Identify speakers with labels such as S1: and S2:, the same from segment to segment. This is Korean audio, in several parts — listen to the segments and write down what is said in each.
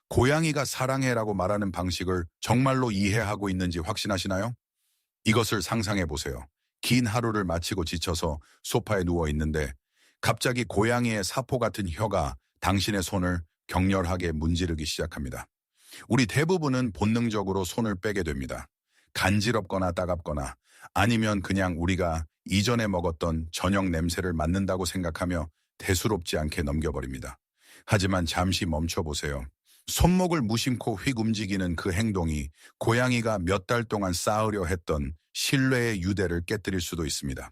S1: 고양이가 사랑해라고 말하는 방식을 정말로 이해하고 있는지 확신하시나요? 이것을 상상해 보세요. 긴 하루를 마치고 지쳐서 소파에 누워 있는데 갑자기 고양이의 사포 같은 혀가 당신의 손을 격렬하게 문지르기 시작합니다. 우리 대부분은 본능적으로 손을 빼게 됩니다. 간지럽거나 따갑거나 아니면 그냥 우리가 이전에 먹었던 저녁 냄새를 맡는다고 생각하며 대수롭지 않게 넘겨버립니다. 하지만 잠시 멈춰보세요. 손목을 무심코 휙 움직이는 그 행동이 고양이가 몇 달 동안 쌓으려 했던 신뢰의 유대를 깨뜨릴 수도 있습니다.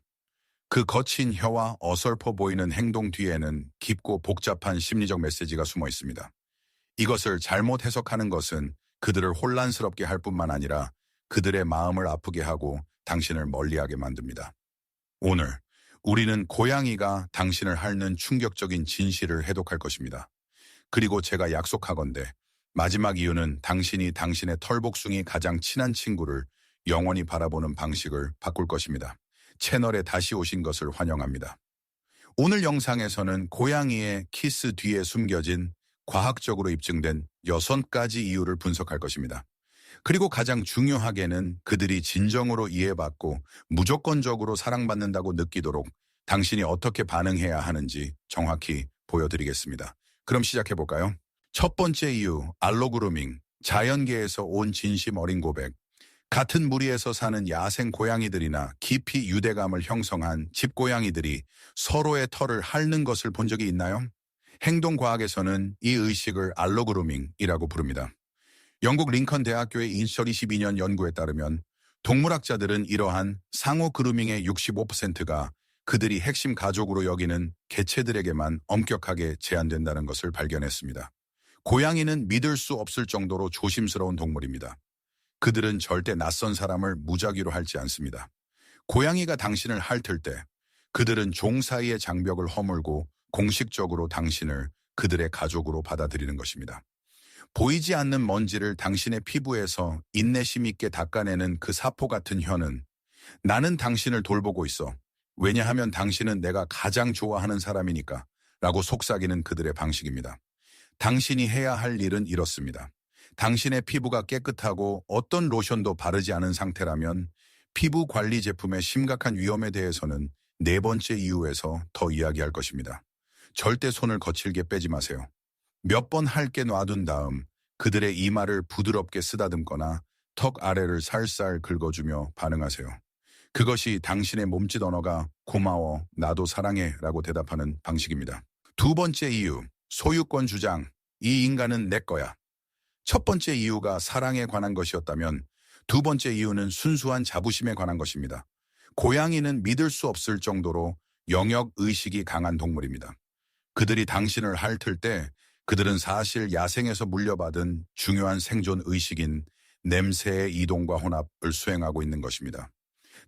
S1: 그 거친 혀와 어설퍼 보이는 행동 뒤에는 깊고 복잡한 심리적 메시지가 숨어 있습니다. 이것을 잘못 해석하는 것은 그들을 혼란스럽게 할 뿐만 아니라 그들의 마음을 아프게 하고 당신을 멀리하게 만듭니다. 오늘 우리는 고양이가 당신을 핥는 충격적인 진실을 해독할 것입니다. 그리고 제가 약속하건대 마지막 이유는 당신이 당신의 털복숭이 가장 친한 친구를 영원히 바라보는 방식을 바꿀 것입니다. 채널에 다시 오신 것을 환영합니다. 오늘 영상에서는 고양이의 키스 뒤에 숨겨진 과학적으로 입증된 6가지 이유를 분석할 것입니다. 그리고 가장 중요하게는 그들이 진정으로 이해받고 무조건적으로 사랑받는다고 느끼도록 당신이 어떻게 반응해야 하는지 정확히 보여드리겠습니다. 그럼 시작해볼까요? 첫 번째 이유, 알로그루밍, 자연계에서 온 진심 어린 고백. 같은 무리에서 사는 야생 고양이들이나 깊이 유대감을 형성한 집고양이들이 서로의 털을 핥는 것을 본 적이 있나요? 행동과학에서는 이 의식을 알로그루밍이라고 부릅니다. 영국 링컨 대학교의 2022년 연구에 따르면 동물학자들은 이러한 상호 그루밍의 65%가 그들이 핵심 가족으로 여기는 개체들에게만 엄격하게 제한된다는 것을 발견했습니다. 고양이는 믿을 수 없을 정도로 조심스러운 동물입니다. 그들은 절대 낯선 사람을 무작위로 핥지 않습니다. 고양이가 당신을 핥을 때 그들은 종 사이의 장벽을 허물고 공식적으로 당신을 그들의 가족으로 받아들이는 것입니다. 보이지 않는 먼지를 당신의 피부에서 인내심 있게 닦아내는 그 사포 같은 혀는 나는 당신을 돌보고 있어. 왜냐하면 당신은 내가 가장 좋아하는 사람이니까 라고 속삭이는 그들의 방식입니다. 당신이 해야 할 일은 이렇습니다. 당신의 피부가 깨끗하고 어떤 로션도 바르지 않은 상태라면 피부 관리 제품의 심각한 위험에 대해서는 4번째 이유에서 더 이야기할 것입니다. 절대 손을 거칠게 빼지 마세요. 몇 번 핥게 놔둔 다음 그들의 이마를 부드럽게 쓰다듬거나 턱 아래를 살살 긁어주며 반응하세요. 그것이 당신의 몸짓 언어가 고마워, 나도 사랑해 라고 대답하는 방식입니다. 두 번째 이유, 소유권 주장. 이 인간은 내 거야. 첫 번째 이유가 사랑에 관한 것이었다면 두 번째 이유는 순수한 자부심에 관한 것입니다. 고양이는 믿을 수 없을 정도로 영역 의식이 강한 동물입니다. 그들이 당신을 핥을 때 그들은 사실 야생에서 물려받은 중요한 생존 의식인 냄새의 이동과 혼합을 수행하고 있는 것입니다.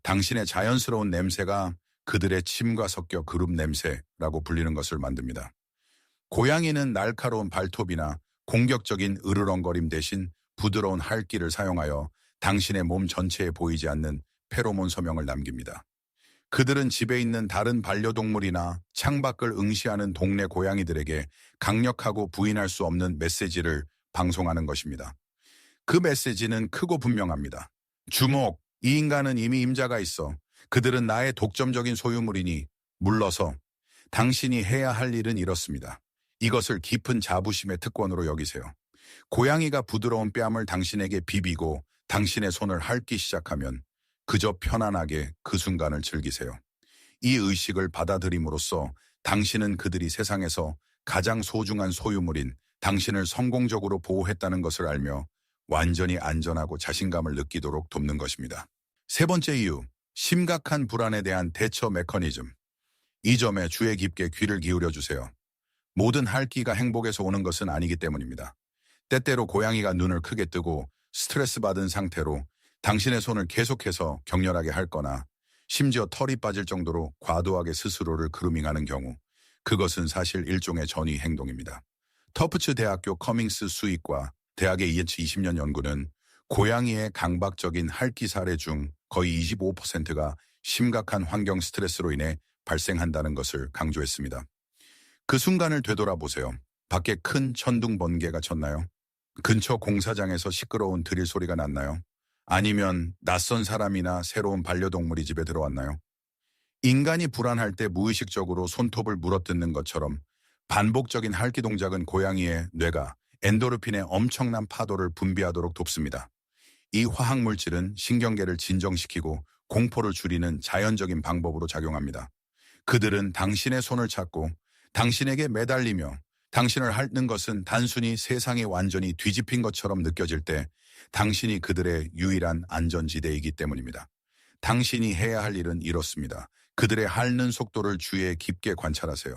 S1: 당신의 자연스러운 냄새가 그들의 침과 섞여 그룹 냄새라고 불리는 것을 만듭니다. 고양이는 날카로운 발톱이나 공격적인 으르렁거림 대신 부드러운 핥기를 사용하여 당신의 몸 전체에 보이지 않는 페로몬 서명을 남깁니다. 그들은 집에 있는 다른 반려동물이나 창밖을 응시하는 동네 고양이들에게 강력하고 부인할 수 없는 메시지를 방송하는 것입니다. 그 메시지는 크고 분명합니다. 주목! 이 인간은 이미 임자가 있어. 그들은 나의 독점적인 소유물이니 물러서. 당신이 해야 할 일은 이렇습니다. 이것을 깊은 자부심의 특권으로 여기세요. 고양이가 부드러운 뺨을 당신에게 비비고 당신의 손을 핥기 시작하면 그저 편안하게 그 순간을 즐기세요. 이 의식을 받아들임으로써 당신은 그들이 세상에서 가장 소중한 소유물인 당신을 성공적으로 보호했다는 것을 알며 완전히 안전하고 자신감을 느끼도록 돕는 것입니다. 세 번째 이유, 심각한 불안에 대한 대처 메커니즘. 이 점에 주의 깊게 귀를 기울여 주세요. 모든 핥기가 행복에서 오는 것은 아니기 때문입니다. 때때로 고양이가 눈을 크게 뜨고 스트레스 받은 상태로 당신의 손을 계속해서 격렬하게 핥거나 심지어 털이 빠질 정도로 과도하게 스스로를 그루밍하는 경우, 그것은 사실 일종의 전위 행동입니다. 터프츠 대학교 커밍스 수의과 대학의 2020년 연구는 고양이의 강박적인 핥기 사례 중 거의 25%가 심각한 환경 스트레스로 인해 발생한다는 것을 강조했습니다. 그 순간을 되돌아보세요. 밖에 큰 천둥 번개가 쳤나요? 근처 공사장에서 시끄러운 드릴 소리가 났나요? 아니면 낯선 사람이나 새로운 반려동물이 집에 들어왔나요? 인간이 불안할 때 무의식적으로 손톱을 물어뜯는 것처럼 반복적인 핥기 동작은 고양이의 뇌가 엔도르핀의 엄청난 파도를 분비하도록 돕습니다. 이 화학 물질은 신경계를 진정시키고 공포를 줄이는 자연적인 방법으로 작용합니다. 그들은 당신의 손을 찾고 당신에게 매달리며 당신을 핥는 것은 단순히 세상이 완전히 뒤집힌 것처럼 느껴질 때 당신이 그들의 유일한 안전지대이기 때문입니다. 당신이 해야 할 일은 이렇습니다. 그들의 핥는 속도를 주의에 깊게 관찰하세요.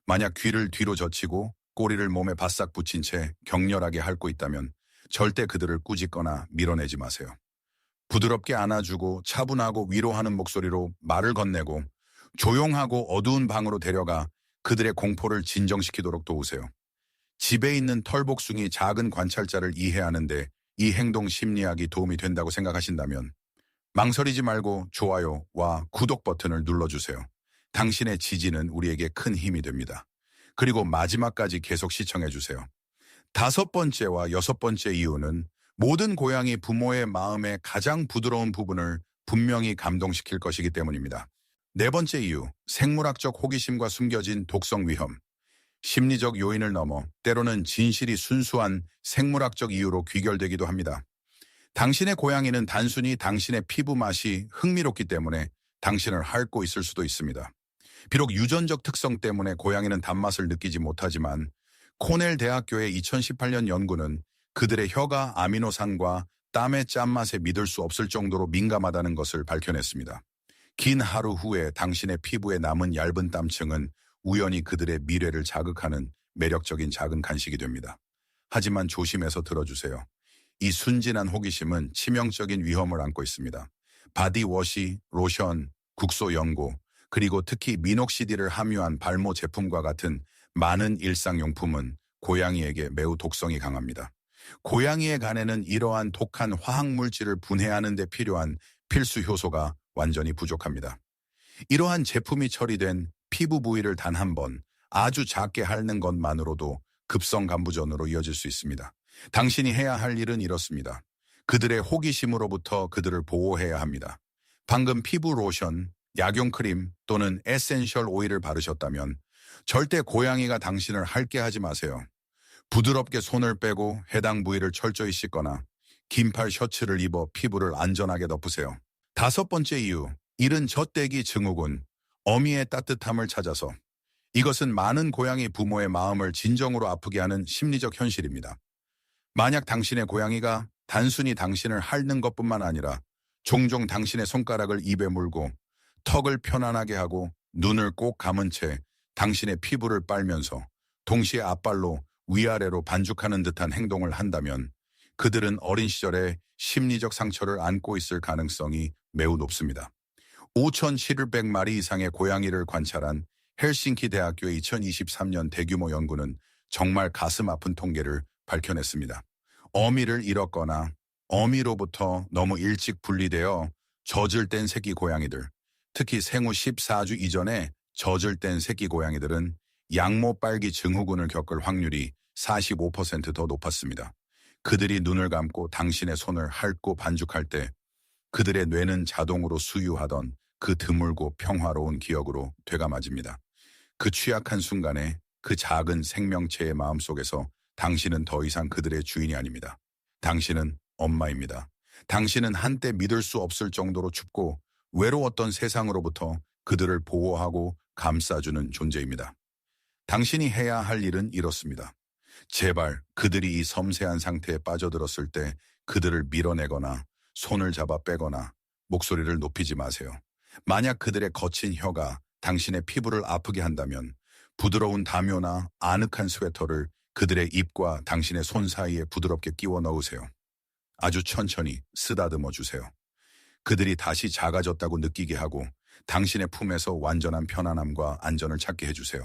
S1: 만약 귀를 뒤로 젖히고 꼬리를 몸에 바싹 붙인 채 격렬하게 핥고 있다면 절대 그들을 꾸짖거나 밀어내지 마세요. 부드럽게 안아주고 차분하고 위로하는 목소리로 말을 건네고 조용하고 어두운 방으로 데려가 그들의 공포를 진정시키도록 도우세요. 집에 있는 털복숭이 작은 관찰자를 이해하는데 이 행동 심리학이 도움이 된다고 생각하신다면 망설이지 말고 좋아요와 구독 버튼을 눌러주세요. 당신의 지지는 우리에게 큰 힘이 됩니다. 그리고 마지막까지 계속 시청해주세요. 5번째와 6번째 이유는 모든 고양이 부모의 마음의 가장 부드러운 부분을 분명히 감동시킬 것이기 때문입니다. 4번째 이유, 생물학적 호기심과 숨겨진 독성 위험. 심리적 요인을 넘어 때로는 진실이 순수한 생물학적 이유로 귀결되기도 합니다. 당신의 고양이는 단순히 당신의 피부 맛이 흥미롭기 때문에 당신을 핥고 있을 수도 있습니다. 비록 유전적 특성 때문에 고양이는 단맛을 느끼지 못하지만 코넬 대학교의 2018년 연구는 그들의 혀가 아미노산과 땀의 짠맛에 믿을 수 없을 정도로 민감하다는 것을 밝혀냈습니다. 긴 하루 후에 당신의 피부에 남은 얇은 땀층은 우연히 그들의 미래를 자극하는 매력적인 작은 간식이 됩니다. 하지만 조심해서 들어주세요. 이 순진한 호기심은 치명적인 위험을 안고 있습니다. 바디워시, 로션, 국소 연고, 그리고 특히 미녹시딜을 함유한 발모 제품과 같은 많은 일상용품은 고양이에게 매우 독성이 강합니다. 고양이의 간에는 이러한 독한 화학물질을 분해하는 데 필요한 필수 효소가 완전히 부족합니다. 이러한 제품이 처리된 피부 부위를 단 한 번 아주 작게 핥는 것만으로도 급성 간부전으로 이어질 수 있습니다. 당신이 해야 할 일은 이렇습니다. 그들의 호기심으로부터 그들을 보호해야 합니다. 방금 피부 로션, 약용 크림 또는 에센셜 오일을 바르셨다면 절대 고양이가 당신을 핥게 하지 마세요. 부드럽게 손을 빼고 해당 부위를 철저히 씻거나 긴팔 셔츠를 입어 피부를 안전하게 덮으세요. 5번째 이유, 이른 젖대기 증후군, 어미의 따뜻함을 찾아서. 이것은 많은 고양이 부모의 마음을 진정으로 아프게 하는 심리적 현실입니다. 만약 당신의 고양이가 단순히 당신을 핥는 것뿐만 아니라 종종 당신의 손가락을 입에 물고 턱을 편안하게 하고 눈을 꼭 감은 채 당신의 피부를 빨면서 동시에 앞발로 위아래로 반죽하는 듯한 행동을 한다면 그들은 어린 시절에 심리적 상처를 안고 있을 가능성이 매우 높습니다. 5,700마리 이상의 고양이를 관찰한 헬싱키 대학교의 2023년 대규모 연구는 정말 가슴 아픈 통계를 밝혀냈습니다. 어미를 잃었거나 어미로부터 너무 일찍 분리되어 젖을 뗀 새끼 고양이들, 특히 생후 14주 이전에 젖을 뗀 새끼 고양이들은 양모 빨기 증후군을 겪을 확률이 45% 더 높았습니다. 그들이 눈을 감고 당신의 손을 핥고 반죽할 때 그들의 뇌는 자동으로 수유하던 그 드물고 평화로운 기억으로 되감아집니다. 그 취약한 순간에 그 작은 생명체의 마음속에서 당신은 더 이상 그들의 주인이 아닙니다. 당신은 엄마입니다. 당신은 한때 믿을 수 없을 정도로 춥고 외로웠던 세상으로부터 그들을 보호하고 감싸주는 존재입니다. 당신이 해야 할 일은 이렇습니다. 제발 그들이 이 섬세한 상태에 빠져들었을 때 그들을 밀어내거나 손을 잡아 빼거나 목소리를 높이지 마세요. 만약 그들의 거친 혀가 당신의 피부를 아프게 한다면 부드러운 담요나 아늑한 스웨터를 그들의 입과 당신의 손 사이에 부드럽게 끼워 넣으세요. 아주 천천히 쓰다듬어 주세요. 그들이 다시 작아졌다고 느끼게 하고 당신의 품에서 완전한 편안함과 안전을 찾게 해주세요.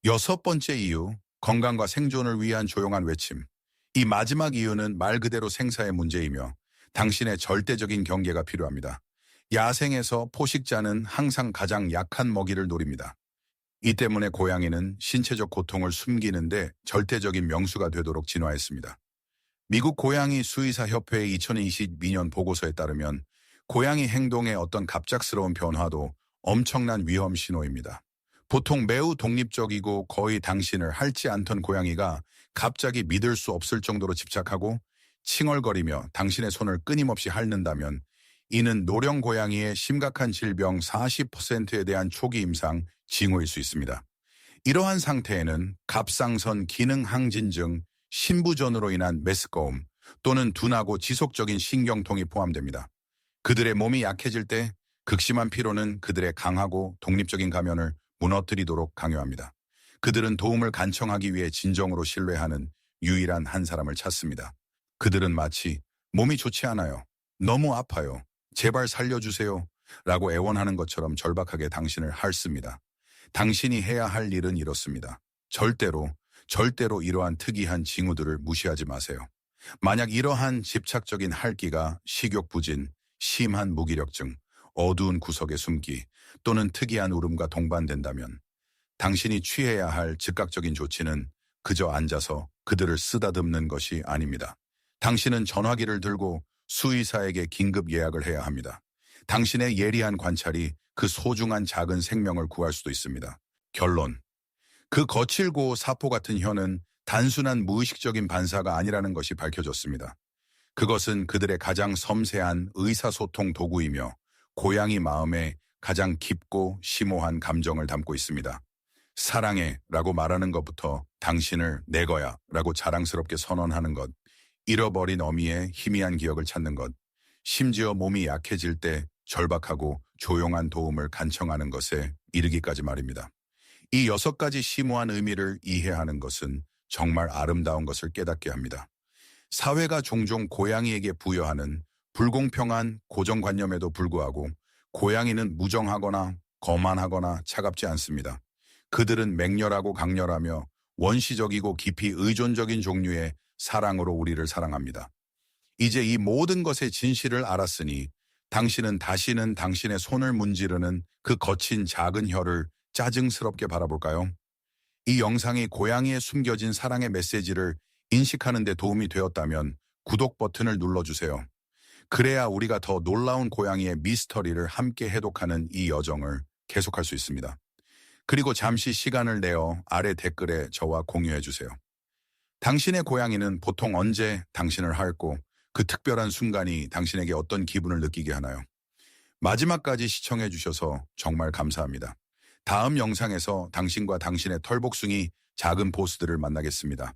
S1: 6번째 이유, 건강과 생존을 위한 조용한 외침. 이 마지막 이유는 말 그대로 생사의 문제이며 당신의 절대적인 경계가 필요합니다. 야생에서 포식자는 항상 가장 약한 먹이를 노립니다. 이 때문에 고양이는 신체적 고통을 숨기는데 절대적인 명수가 되도록 진화했습니다. 미국 고양이 수의사 협회의 2022년 보고서에 따르면 고양이 행동의 어떤 갑작스러운 변화도 엄청난 위험 신호입니다. 보통 매우 독립적이고 거의 당신을 핥지 않던 고양이가 갑자기 믿을 수 없을 정도로 집착하고 칭얼거리며 당신의 손을 끊임없이 핥는다면 이는 노령 고양이의 심각한 질병 40%에 대한 초기 임상 징후일 수 있습니다. 이러한 상태에는 갑상선 기능 항진증, 신부전으로 인한 메스꺼움 또는 둔하고 지속적인 신경통이 포함됩니다. 그들의 몸이 약해질 때 극심한 피로는 그들의 강하고 독립적인 가면을 무너뜨리도록 강요합니다. 그들은 도움을 간청하기 위해 진정으로 신뢰하는 유일한 한 사람을 찾습니다. 그들은 마치 몸이 좋지 않아요. 너무 아파요. 제발 살려주세요. 라고 애원하는 것처럼 절박하게 당신을 핥습니다. 당신이 해야 할 일은 이렇습니다. 절대로 이러한 특이한 징후들을 무시하지 마세요. 만약 이러한 집착적인 핥기가 식욕부진, 심한 무기력증, 어두운 구석의 숨기 또는 특이한 울음과 동반된다면 당신이 취해야 할 즉각적인 조치는 그저 앉아서 그들을 쓰다듬는 것이 아닙니다. 당신은 전화기를 들고 수의사에게 긴급 예약을 해야 합니다. 당신의 예리한 관찰이 그 소중한 작은 생명을 구할 수도 있습니다. 결론. 그 거칠고 사포 같은 혀는 단순한 무의식적인 반사가 아니라는 것이 밝혀졌습니다. 그것은 그들의 가장 섬세한 의사소통 도구이며 고양이 마음에 가장 깊고 심오한 감정을 담고 있습니다. 사랑해 라고 말하는 것부터 당신을 내 거야 라고 자랑스럽게 선언하는 것, 잃어버린 어미의 희미한 기억을 찾는 것, 심지어 몸이 약해질 때 절박하고 조용한 도움을 간청하는 것에 이르기까지 말입니다. 이 6가지 심오한 의미를 이해하는 것은 정말 아름다운 것을 깨닫게 합니다. 사회가 종종 고양이에게 부여하는 불공평한 고정관념에도 불구하고 고양이는 무정하거나 거만하거나 차갑지 않습니다. 그들은 맹렬하고 강렬하며 원시적이고 깊이 의존적인 종류의 사랑으로 우리를 사랑합니다. 이제 이 모든 것의 진실을 알았으니 당신은 다시는 당신의 손을 문지르는 그 거친 작은 혀를 짜증스럽게 바라볼까요? 이 영상이 고양이에 숨겨진 사랑의 메시지를 인식하는 데 도움이 되었다면 구독 버튼을 눌러주세요. 그래야 우리가 더 놀라운 고양이의 미스터리를 함께 해독하는 이 여정을 계속할 수 있습니다. 그리고 잠시 시간을 내어 아래 댓글에 저와 공유해주세요. 당신의 고양이는 보통 언제 당신을 핥고 그 특별한 순간이 당신에게 어떤 기분을 느끼게 하나요? 마지막까지 시청해주셔서 정말 감사합니다. 다음 영상에서 당신과 당신의 털복숭이 작은 보스들을 만나겠습니다.